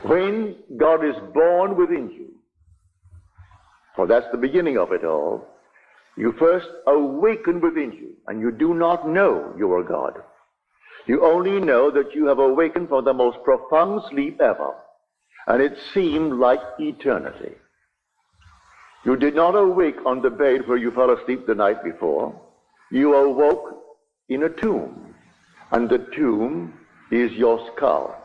When God is born within you, for that's the beginning of it all, you first awaken within you, and you do not know you are God. You only know that you have awakened from the most profound sleep ever, and it seemed like eternity. You did not awake on the bed where you fell asleep the night before. You awoke in a tomb, and the tomb is your skull.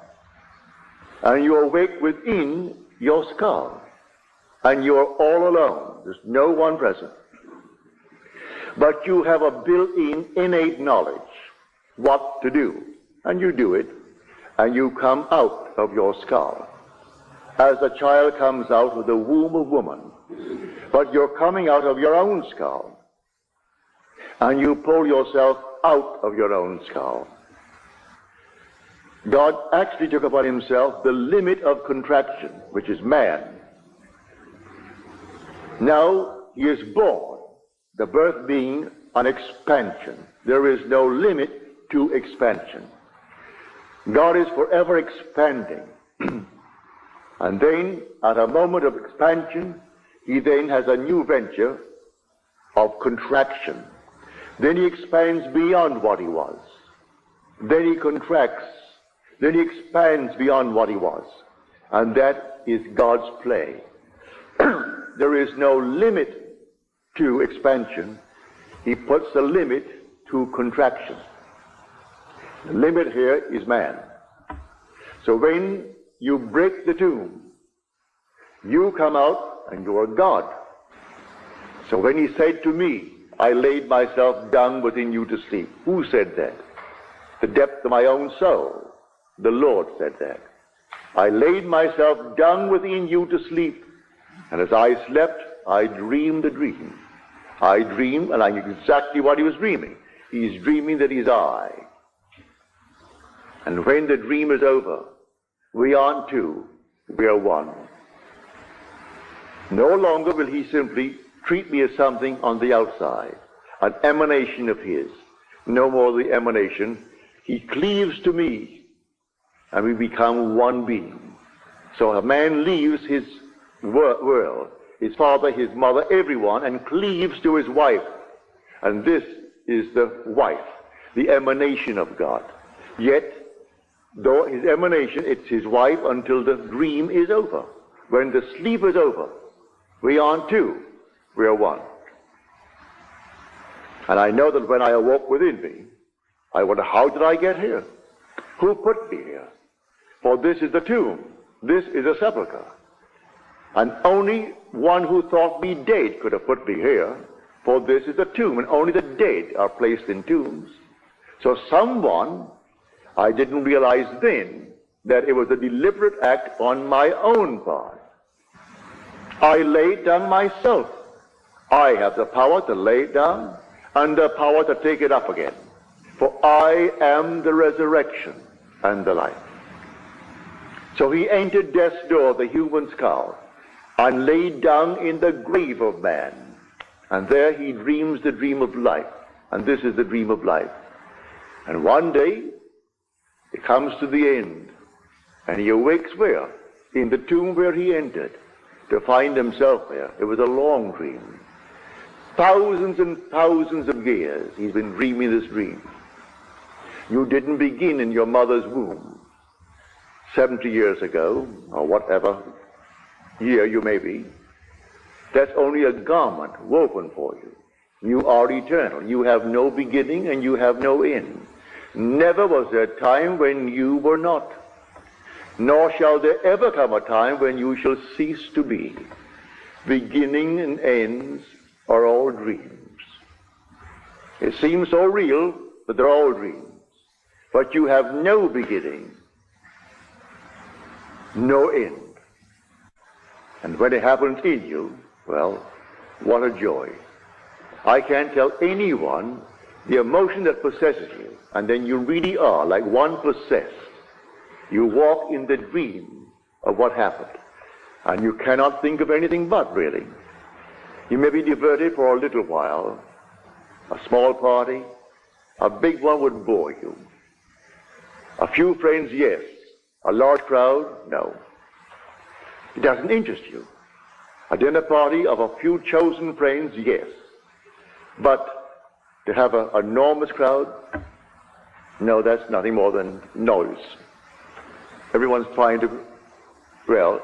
And you awake within your skull, and you are all alone. There's no one present. But you have a built-in innate knowledge what to do, and you do it, and you come out of your skull as a child comes out of the womb of woman. But you're coming out of your own skull, and you pull yourself out of your own skull. God actually took upon himself the limit of contraction, which is man. Now he is born, the birth being an expansion. There is no limit to expansion. God is forever expanding. And then, at a moment of expansion, he then has a new venture of contraction. Then he expands beyond what he was. Then he contracts. Then he expands beyond what he was. And that is God's play. There is no limit to expansion. He puts a limit to contraction. The limit here is man. So when you break the tomb, you come out and you are God. So when he said to me, I laid myself down within you to sleep. Who said that? The depth of my own soul. The Lord said that. I laid myself down within you to sleep. And as I slept, I dreamed a dream. I dreamed, and I knew exactly what he was dreaming. He's dreaming that he's I. And when the dream is over, we aren't two, we are one. No longer will he simply treat me as something on the outside, an emanation of his. No more the emanation. He cleaves to me, and we become one being. So a man leaves his world, his father, his mother, everyone, and cleaves to his wife. And this is the wife, the emanation of God. Yet, though his emanation, it's his wife until the dream is over. When the sleep is over, we aren't two, we are one. And I know that when I awoke within me, I wonder, how did I get here? Who put me here? For this is the tomb. This is a sepulchre. And only one who thought me dead could have put me here, for this is a tomb, and only the dead are placed in tombs. So someone, I didn't realize then that it was a deliberate act on my own part. I laid down myself. I have the power to lay it down and the power to take it up again. For I am the resurrection and the life. So he entered death's door, the human skull, and laid down in the grave of man. And there he dreams the dream of life. And this is the dream of life. And one day, it comes to the end. And he awakes where? In the tomb where he entered, to find himself there. It was a long dream. Thousands and thousands of years he's been dreaming this dream. You didn't begin in your mother's womb 70 years ago, or whatever year you may be. That's only a garment woven for you. You are eternal. You have no beginning and you have no end. Never was there a time when you were not. Nor shall there ever come a time when you shall cease to be. Beginning and ends are all dreams. It seems so real, but they're all dreams. But you have no beginning, no end. And when it happens in you, well, what a joy. I can't tell anyone the emotion that possesses you, and then you really are like one possessed. You walk in the dream of what happened, and you cannot think of anything but, really. You may be diverted for a little while. A small party, a big one would bore you. A few friends, yes. A large crowd, no. It doesn't interest you. A dinner party of a few chosen friends, yes. But to have an enormous crowd, no, that's nothing more than noise. Everyone's trying to, well,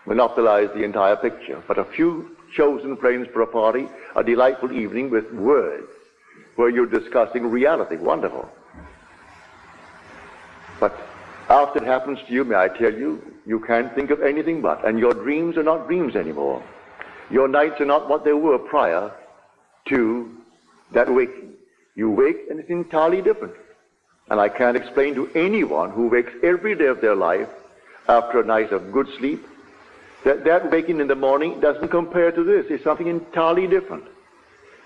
monopolize the entire picture. But a few chosen friends for a party, a delightful evening with words, where you're discussing reality, wonderful. But after it happens to you, may I tell you, you can't think of anything but, and your dreams are not dreams anymore. Your nights are not what they were prior to that waking. You wake and it's entirely different. And I can't explain to anyone who wakes every day of their life after a night of good sleep that that waking in the morning doesn't compare to this. It's something entirely different.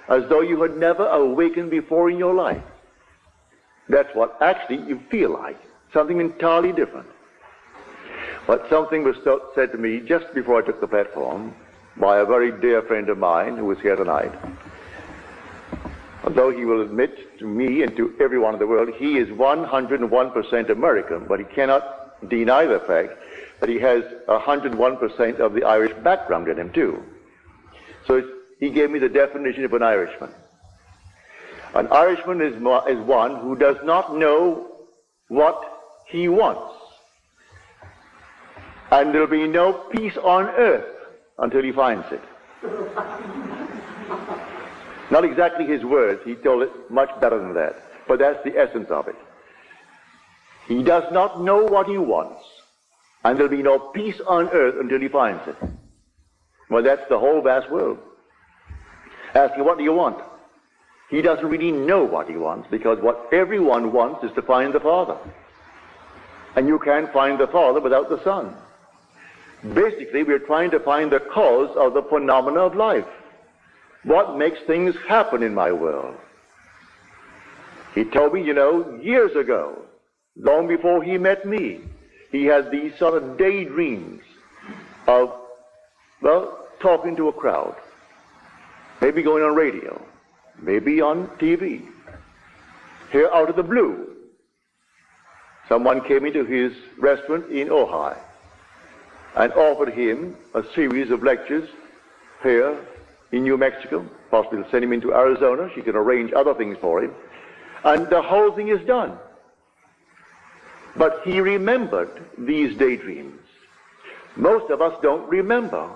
As though you had never awakened before in your life. That's what actually you feel like. Something entirely different. But something was said to me just before I took the platform by a very dear friend of mine who is here tonight. Although he will admit to me and to everyone in the world, he is 101% American, but he cannot deny the fact that he has 101% of the Irish background in him too. So he gave me the definition of an Irishman. An Irishman is one who does not know what he wants. And there'll be no peace on earth until he finds it. Not exactly his words, he told it much better than that, but that's the essence of it. He does not know what he wants, and there'll be no peace on earth until he finds it. Well, that's the whole vast world. Asking, what do you want? He doesn't really know what he wants, because what everyone wants is to find the Father. And you can't find the Father without the Son. Basically, we're trying to find the cause of the phenomena of life. What makes things happen in my world? He told me, years ago, long before he met me, he had these sort of daydreams of, talking to a crowd. Maybe going on radio, maybe on TV. Here out of the blue, someone came into his restaurant in Ojai and offered him a series of lectures here in New Mexico. Possibly send him into Arizona. She can arrange other things for him. And the whole thing is done. But he remembered these daydreams. Most of us don't remember.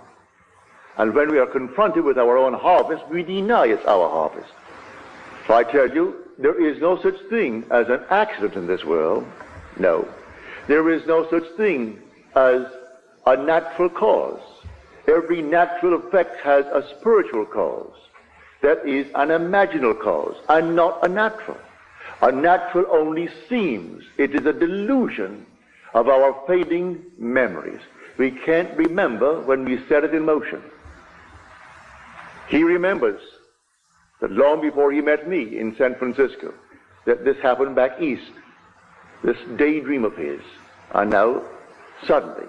And when we are confronted with our own harvest, we deny it's our harvest. So I tell you, there is no such thing as an accident in this world. No. There is no such thing as a natural cause. Every natural effect has a spiritual cause. That is an imaginal cause, and not a natural. A natural only seems. It is a delusion of our fading memories. We can't remember when we set it in motion. He remembers that long before he met me in San Francisco, that this happened back east, this daydream of his, and now, suddenly,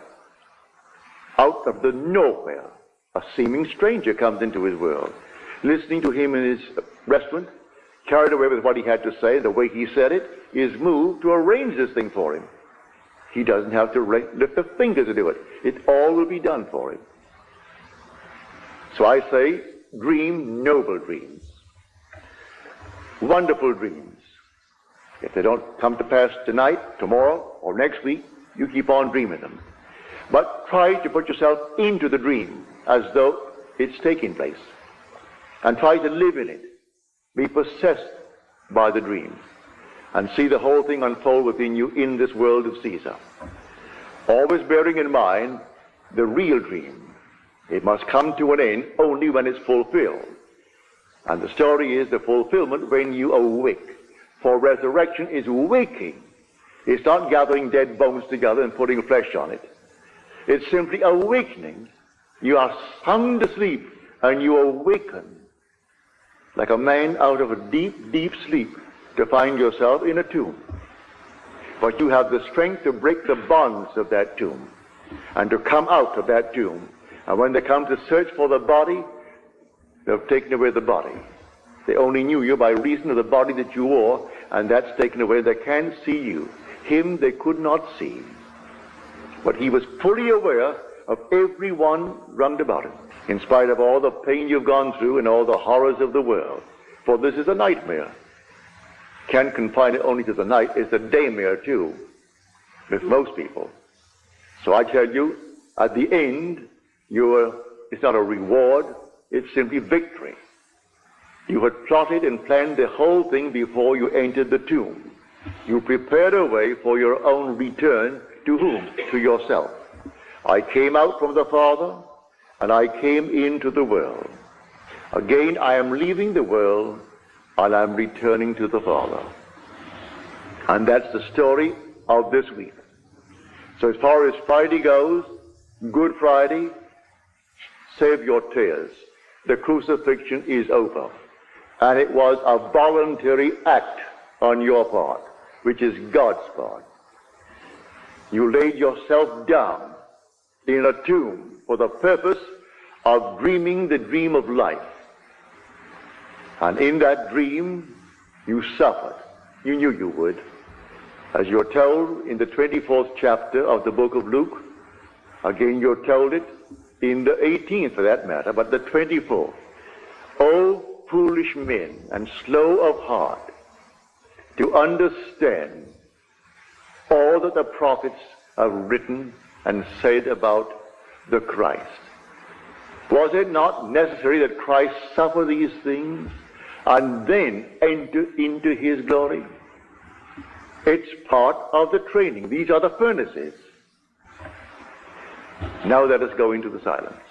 out of the nowhere, a seeming stranger comes into his world, listening to him in his restaurant, carried away with what he had to say, the way he said it, is moved to arrange this thing for him. He doesn't have to lift a finger to do it. It all will be done for him. So I say, dream noble dreams. Wonderful dreams. If they don't come to pass tonight, tomorrow, or next week, you keep on dreaming them. But try to put yourself into the dream as though it's taking place. And try to live in it. Be possessed by the dream. And see the whole thing unfold within you in this world of Caesar. Always bearing in mind the real dream. It must come to an end only when it's fulfilled. And the story is the fulfillment when you awake. For resurrection is waking. It's not gathering dead bones together and putting flesh on it. It's simply awakening. You are sound asleep and you awaken like a man out of a deep, deep sleep to find yourself in a tomb. But you have the strength to break the bonds of that tomb and to come out of that tomb. And when they come to search for the body, they've taken away the body. They only knew you by reason of the body that you wore, and that's taken away. They can't see you. Him they could not see. But he was fully aware of everyone round about it, in spite of all the pain you've gone through and all the horrors of the world. For this is a nightmare. Can't confine it only to the night. It's a daymare too, with most people. So I tell you, at the end, it's not a reward, it's simply victory. You had plotted and planned the whole thing before you entered the tomb. You prepared a way for your own return to whom? To yourself. I came out from the Father, and I came into the world. Again, I am leaving the world, and I'm returning to the Father. And that's the story of this week. So as far as Friday goes, Good Friday, save your tears. The crucifixion is over. And it was a voluntary act on your part, which is God's part. You laid yourself down in a tomb for the purpose of dreaming the dream of life. And in that dream, you suffered. You knew you would. As you're told in the 24th chapter of the book of Luke, again you're told it in the 18th for that matter, but the 24th. O foolish men and slow of heart to understand all that the prophets have written and said about the Christ. Was it not necessary that Christ suffer these things and then enter into his glory? It's part of the training. These are the furnaces. Now let us go into the silence.